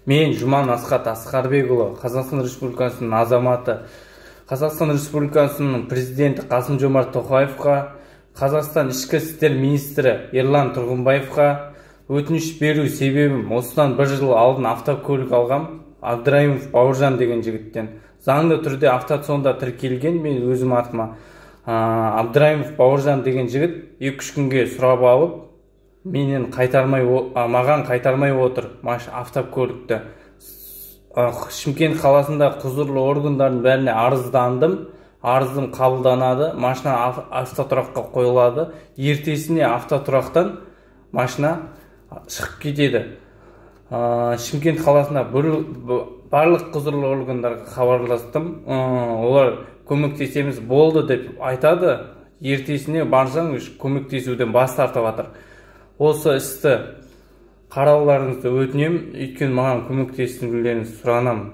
Мен Жұман Асхат Асқарбекұлы, Қазақстан Республикасының азаматы, Қазақстан Республикасының президенті Қасым-Жомарт Тоқаевқа, Қазақстан ішкі істер министрі Ерлан Тұрғынбаевқа өтініш беру себебім, осыдан бір жыл алдын автокөлік алғам, Абдраимов Бауыржан деген жігіттен. Заңды түрде автоцонда тіркелген, мен өзім атыма Абдраимов Бауыржан деген жігіт 2-3 күнге сұрап алып, маған қайтармай отыр автокөлікті. Шымкент қаласында құзырлы органдардың бәріне арыздандым. Арызым қабылданады, машина автотұраққа қойылады. Ертесіне автотұрақтан машина шығып кетеді. Шымкент қаласында барлық құзырлы органдарға хабарластым. Олар көмектесеміз болды деп айтады. Ертесіне барсаң көмектесуден бас тартып жатыр. Осы істі қарауларыңызды өтінем, өйткені маған көмектесулеріңізді сұранамын.